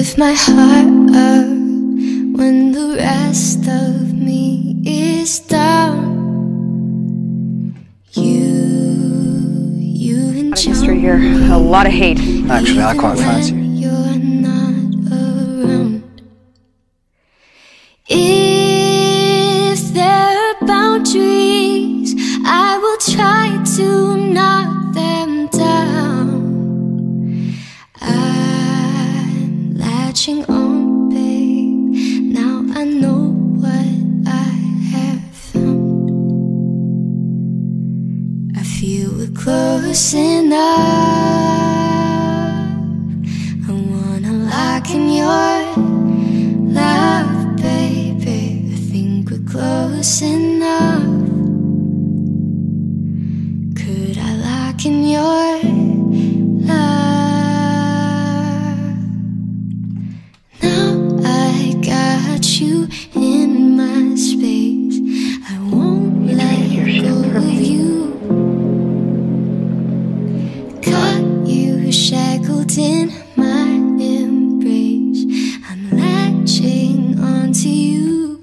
lift my heart up when the rest of me is down. You enjoy history here. A lot of hate. Actually, I quite fancy you. You're not around. If there are boundaries, I will try to knock them down. I'm latching on, babe. Now I know what I have found. I feel we're close enough. I wanna lock in your love, baby. I think we're close enough. Could I lock in your love? Now I got you in my space. I won't let go of you. Got you shackled in my embrace. I'm latching onto you.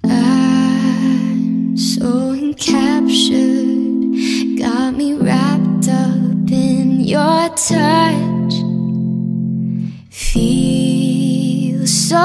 I'm so encaptured, got me wrapped up in your touch. Feel so